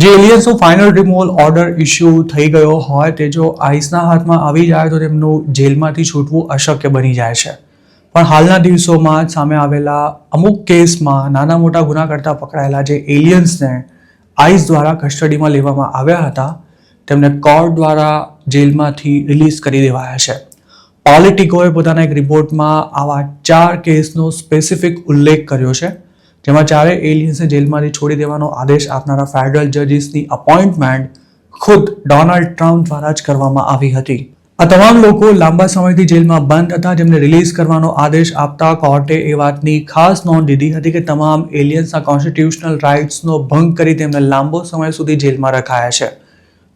જે એલિયન્સનો final removal order issue થઈ ગયો હોય તે જો આઈસના હાથમાં આવી જાય તો તેમનું જેલમાંથી છૂટવું અશક્ય બની જાય છે. પણ હાલના દિવસોમાં જ સામે આવેલા અમુક કેસમાં નાના મોટા ગુના કરતા પકડાયેલા જે એલિયન્સને આઈસ દ્વારા કસ્ટડીમાં લેવામાં આવ્યા હતા તેમને કોર્ટ દ્વારા જેલમાંથી રિલીઝ કરી દેવાયા છે. પોલિટિકોએ પોતાના એક રિપોર્ટમાં આવા 4 કેસનો સ્પેસિફિક ઉલ્લેખ કર્યો છે, જેમાં 4 એલિયન્સને જેલમાંથી છોડી દેવાનો આદેશ આપનારા ફેડરલ જજીસની અપોઇન્ટમેન્ટ ખુદ ડોનાલ્ડ ટ્રમ્પ દ્વારા જ કરવામાં આવી હતી. આ તમામ લોકો લાંબા સમયથી જેલમાં બંધ હતા, જેમને રિલીઝ કરવાનો આદેશ આપતા કોર્ટે એ વાતની ખાસ નોંધ લીધી હતી કે તમામ એલિયન્સના કોન્સ્ટિટ્યુશનલ રાઇટ્સનો ભંગ કરી તેમને લાંબો સમય સુધી જેલમાં રખાયા છે.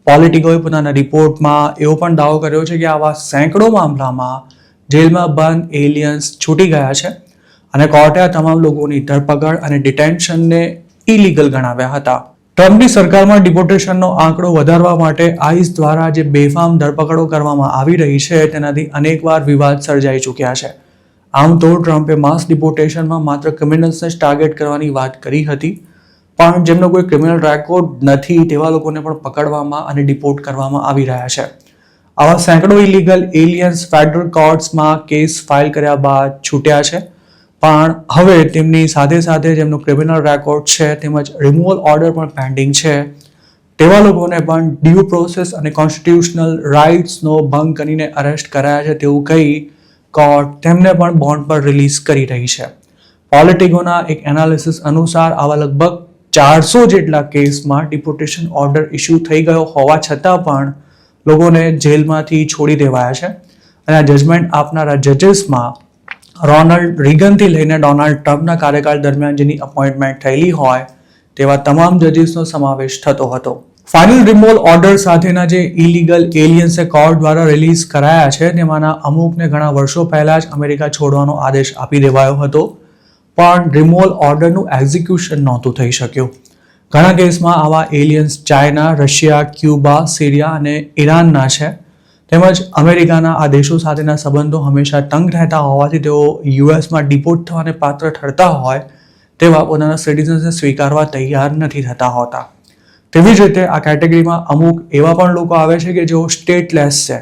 પોલિટિકોએ પોતાના રિપોર્ટમાં એવો પણ દાવો કર્યો છે કે આવા સેંકડો મામલામાં જેલમાં બંધ એલિયન્સ છૂટી ગયા છે અને કોર્ટે આ તમામ લોકોની ધરપકડ અને ડિટેન્શનને ઇલીગલ ગણાવ્યા હતા. ટ્રમ્પની સરકારમાં ડિપોર્ટેશનનો આંકડો વધારવા માટે આઈસ દ્વારા જે બેફામ ધરપકડો કરવામાં આવી રહી છે તેનાથી અનેકવાર વિવાદ સર્જાઈ ચૂક્યા છે. આમ તો ટ્રમ્પે માસ ડિપોર્ટેશનમાં માત્ર ક્રિમિનલ્સને જ ટાર્ગેટ કરવાની વાત કરી હતી, પણ જેમનો કોઈ ક્રિમિનલ રેકોર્ડ નથી તેવા લોકોને પણ પકડવામાં અને ડિપોર્ટ કરવામાં આવી રહ્યા છે. આવા સેંકડો ઇલીગલ એલિયન્સ ફેડરલ કોર્ટ્સમાં કેસ ફાઇલ કર્યા બાદ છૂટ્યા છે, પણ હવે તેમની સાથે સાથે જેમનો ક્રિમિનલ રેકોર્ડ છે તેમજ રિમૂવલ ઓર્ડર પણ પેન્ડિંગ છે તેવા લોકોને પણ ડ્યુ પ્રોસેસ અને કોન્સ્ટિટ્યુશનલ રાઇટ્સનો ભંગ કરીને અરેસ્ટ કરાયા છે તેવું કહી કોર્ટ તેમને પણ બોન્ડ પર રિલીઝ કરી રહી છે. પોલિટિકોના એક એનાલિસિસ અનુસાર આવા લગભગ 400 જેટલા કેસમાં ડિપોર્ટેશન ઓર્ડર ઇસ્યુ થઈ ગયો હોવા છતાં પણ લોકોને જેલમાંથી છોડી દેવાયા છે અને આ જજમેન્ટ આપનારા જજીસમાં રોનાલ્ડ રીગનથી લઈને ડોનાલ્ડ ટ્રમ્પના કાર્યકાળ દરમિયાન જેની અપોઇન્ટમેન્ટ થયેલી હોય તેવા તમામ જજીસનો સમાવેશ થતો હતો. ફાઇનલ રિમૂવલ ઓર્ડર સાથેના જે ઇલીગલ એલિયન્સે કોર્ટ દ્વારા રિલીઝ કરાયા છે તેમાંના અમુકને ઘણા વર્ષો પહેલા જ અમેરિકા છોડવાનો આદેશ આપી દેવાયો હતો, પણ રિમૂવલ ઓર્ડરનું એક્ઝિક્યુશન નહોતું થઈ શક્યું. ઘણા કેસમાં આવા aliens China, Russia, Cuba, Syria અને ઈરાનના છે, તેમજ અમેરિકાના આ દેશો સાથેના સંબંધો હંમેશા તંગ રહેતા હોવાથી તેઓ યુએસમાં ડિપોર્ટ થવાને પાત્ર ઠરતા હોય તેવા પોતાના સિટીઝન્સને સ્વીકારવા તૈયાર નથી થતા હોતા. તેવી જ રીતે આ કેટેગરીમાં અમુક એવા પણ લોકો આવે છે કે જેઓ સ્ટેટલેસ છે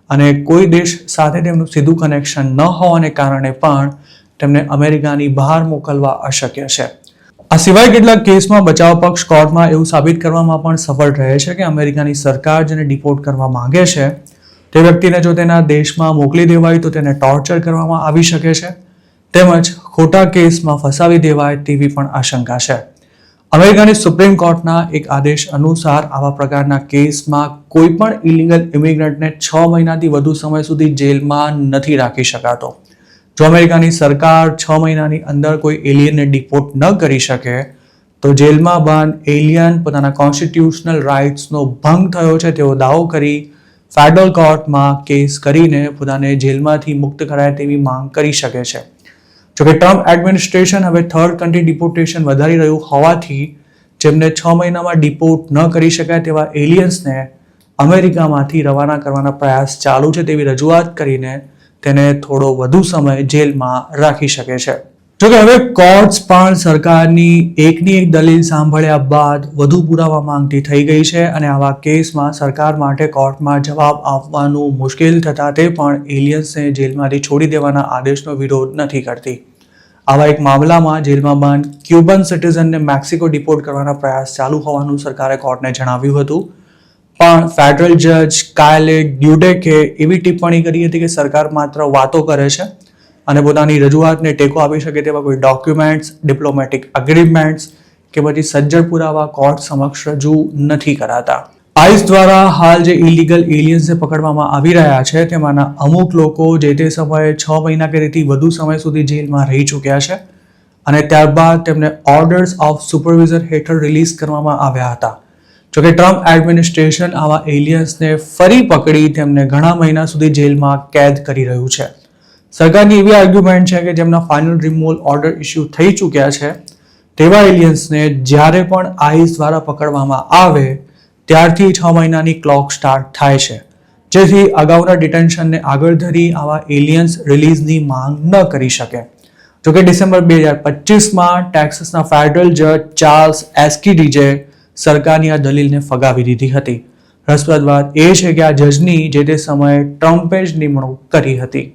અને કોઈ દેશ સાથે તેમનું સીધું કનેક્શન ન હોવાને કારણે પણ તેમને અમેરિકાની બહાર મોકલવા અશક્ય છે. આ સિવાય કેટલાક કેસમાં બચાવ પક્ષ કોર્ટમાં એવું સાબિત કરવામાં પણ સફળ રહે છે કે અમેરિકાની સરકાર જેને ડિપોર્ટ કરવા માંગે છે તે વ્યક્તિને જો તેના દેશમાં મોકલી દેવાય તો તેને ટોર્ચર કરવામાં આવી શકે છે, તેમજ ખોટા કેસમાં ફસાવી દેવાય તેવી પણ આશંકા છે. અમેરિકાની સુપ્રીમ કોર્ટના એક આદેશ અનુસાર આવા પ્રકારના કેસમાં કોઈ પણ ઇલીગલ ઇમિગ્રન્ટને 6 મહિનાથી વધુ સમય સુધી જેલમાં નથી રાખી શકાતો. જો અમેરિકાની સરકાર 6 મહિનાની અંદર કોઈ એલિયનને ડિપોર્ટ ન કરી શકે તો જેલમાં બંધ એલિયન પોતાના કોન્સ્ટિટ્યુશનલ રાઇટ્સનો ભંગ થયો છે તેવો દાવો કરી ફેડરલ કોર્ટમાં કેસ કરીને પોતાને જેલમાંથી મુક્ત કરાય તેવી માંગ કરી શકે છે. જોકે ટ્રમ્પ એડમિનિસ્ટ્રેશન હવે થર્ડ કન્ટ્રી ડિપોર્ટેશન વધારી રહ્યું હોવાથી જેમને 6 મહિનામાં ડિપોર્ટ ન કરી શકાય તેવા એલિયન્સને અમેરિકામાંથી રવાના કરવાના પ્રયાસ ચાલુ છે તેવી રજૂઆત કરીને તેને થોડો વધુ સમય જેલમાં રાખી શકે છે. જોકે હવે કોર્ટ્સ પણ સરકારની એકની એક દલીલ સાંભળ્યા બાદ વધુ પુરાવા માંગતી થઈ ગઈ છે અને આવા કેસમાં સરકાર માટે કોર્ટમાં જવાબ આપવાનું મુશ્કેલ થતાં તે પણ એલિયન્સને જેલમાંથી છોડી દેવાના આદેશનો વિરોધ નથી કરતી. આવા એક મામલામાં જેલમાં બંધ ક્યુબન સિટીઝનને મેક્સિકો ડિપોર્ટ કરવાના પ્રયાસ ચાલુ હોવાનું સરકારે કોર્ટને જણાવ્યું હતું, પણ ફેડરલ જજ કાયલે ડ્યુડેકે એવી ટિપ્પણી કરી હતી કે સરકાર માત્ર વાતો કરે છે અને પોતાની રજૂઆતને ટેકો આપી શકે તેવા કોઈ ડોક્યુમેન્ટ્સ, ડિપ્લોમેટિક એગ્રીમેન્ટ્સ કે પછી સજ્જડ પુરાવા કોર્ટ સમક્ષ રજૂ નથી કરાતા. આઈસ દ્વારા હાલ જે ઇલીગલ એલિયન્સને પકડવામાં આવી રહ્યા છે તેમાંના અમુક લોકો જે તે સમયે 6 મહિના કે તેથી વધુ સમય સુધી જેલમાં રહી ચૂક્યા છે અને ત્યારબાદ તેમને ઓર્ડર્સ ઓફ સુપરવિઝન હેઠળ રિલીઝ કરવામાં આવ્યા હતા. જોકે ટ્રમ્પ એડમિનિસ્ટ્રેશન આવા એલિયન્સને ફરી પકડી તેમને ઘણા મહિના સુધી જેલમાં કેદ કરી રહ્યું છે. સરકારની એવી આર્ગ્યુમેન્ટ છે કે જેમના ફાઇનલ રિમૂવલ ઓર્ડર ઇસ્યુ થઈ ચૂક્યા છે તેવા એલિયન્સને જ્યારે પણ આઈસ દ્વારા પકડવામાં આવે ત્યારથી 6 મહિનાની ક્લોક સ્ટાર્ટ થાય છે, જેથી અગાઉના ડિટેન્શનને આગળ ધરી આવા એલિયન્સ રિલીઝની માંગ ન કરી શકે. જોકે ડિસેમ્બર 2025માં ટેક્સાસના ફેડરલ જજ ચાર્લ્સ એસ્કીડીજે સરકારની આ દલીલને ફગાવી દીધી હતી. રસપ્રદ વાત એ છે કે આ જજની જે તે સમયે ટ્રમ્પે જ નિમણૂક કરી હતી.